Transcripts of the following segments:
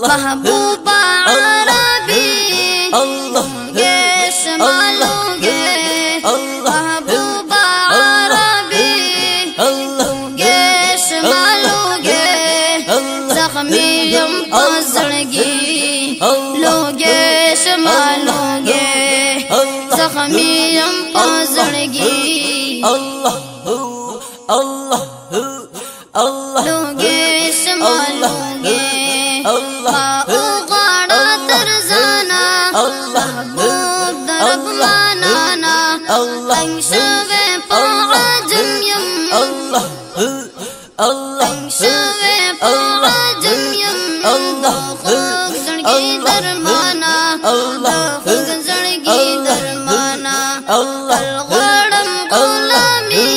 महबूबा अरबी लोगे संभालोगे महबूबा अरबी लोगे संभालोगे जख्मी हम पसड़गी लोगे संभालोगे जख्मी हम पसड़गी लोगे संभालोगे उगाड़ा तरजाना महबूब दरब मानाना अंशवे पाजम्यम अंशवे पाजम्यम खुद जड़गी दरमाना खुद जड़गी दरमाना अलगड़म गुलामी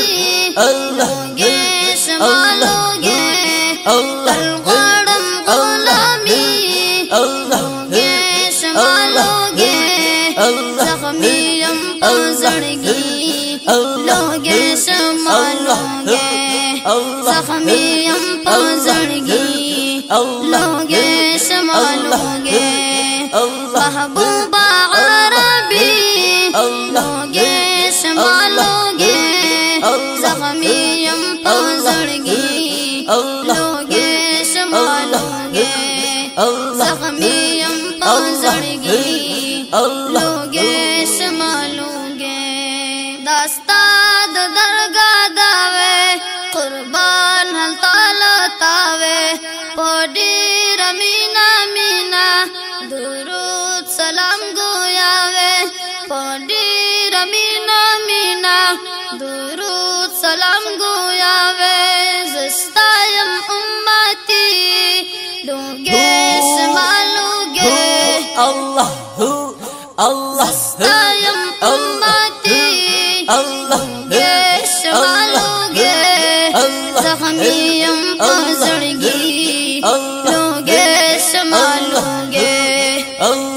लोगे संभालोगे अलगड़म गुलामी लोगे संभालोगे जख्मी हम पसड़गी लोगे संभालोगे जख्मी हम पसड़गी लोगे संभालोगे महबूबा अरबी लोगे संभालोगे जख्मी हम पसड़गी लोगे संभालोगे जख्मी हम पसड़गी लोगे संभालोगे दास्ताद दरगाह दावे कुर्बान हल तावे पोडी रमीना मीना दुरूद सलाम गोयावे पोडी रमीना मीना दुरूद सलाम गोयावे ज़स्तायम उम्मती लोगे संभालोगे ज़स्तायम उम्मती लोगे संभालोगे जख्मी हम पसड़गी लोगे संभालोगे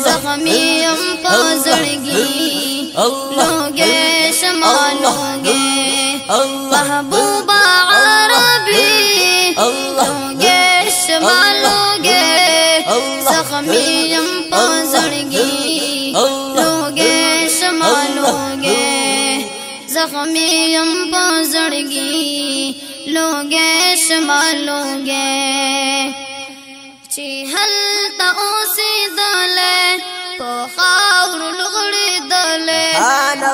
जख्मी हम पसड़गी लोगे संभालोगे महबूबा अरबी लोगे संभालोगे जख्मी हम पसड़गी लोगे संभालोगे जख्मी हम पसड़गी लोगे संभालोगे चिहल ताओसी दले पोखाउर लुगड़ी दले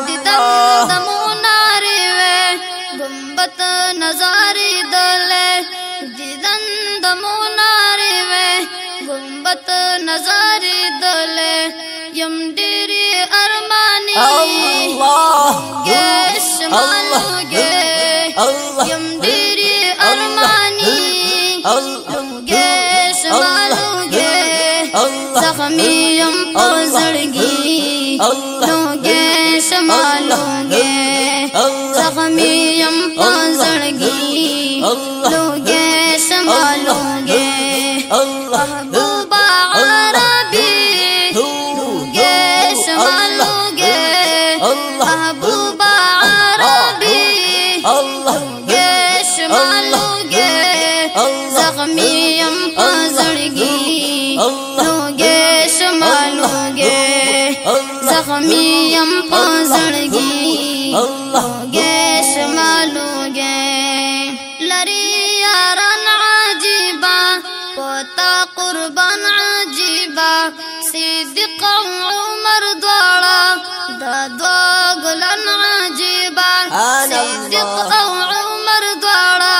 दिदम दमुनारी वे गुम्बत नजारी दले दिदन दमुनारी वे गुम्बत नजारी दले यमडीरी अरमानी लोगे संभालोगे यमडीरी अरमानी लोगे संभालोगे जख्मी हम पसड़गी लोगे संभालोगे जख्मी हम पसड़गी लोगे संभालोगे महबूबा अरबी लोगे संभालोगे महबूबा अरबी लोगे संभालोगे जख्मी हम पसड़गी लोगे संभालोगे जख्मी हम पसड़गी लोगे संभालोगे लरी यारान अजीबा पोता कुर्बान अजीबा सिद्दीक उमर द्वारा दादवा गुलान अजीबा सिद्दीक उमर द्वारा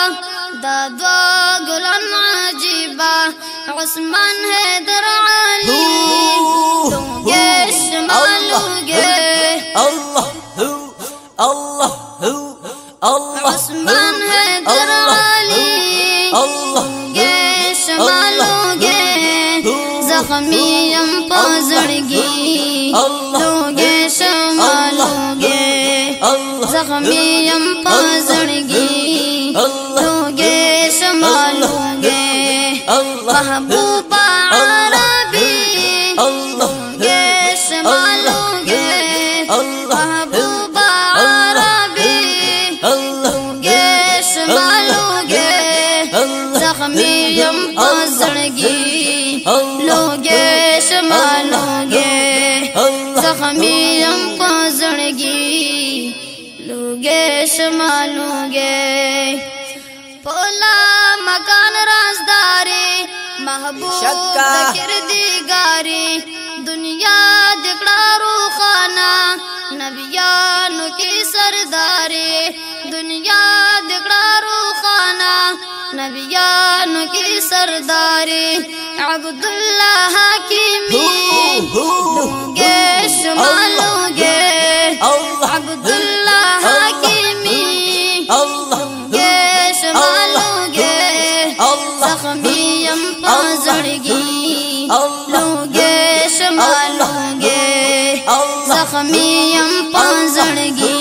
दादवा गुलान अजीबा उस्मान हैदर अली लोगे संभालोगे उस्मान हैदर अली लोगे संभालोगे जख्मी हम पसड़गी लोगे संभालोगे जख्मी हम पसड़गी लोगे संभालोगे महबूबा अरबी लोगे संभालोगे महबूबा अरबी लोगे संभालोगे जख्मी हम पसड़गी जख्मी हम पजड़गी लूगे शमालूगे पोला मकान राजदारी महबूब किरदीगारी दुनिया दिखड़ा रूखाना नबियानों की सरदारी दुनिया दिखड़ा रूखाना नबियानों की सरदारी अब्दुल्लाह हाकिमी लूगे शमालूगे अब्दुल्लाह हाकिमी लूगे शमालूगे जख्मी हम पजड़गी लूगे शमालूगे जख्मी हम पजड़गी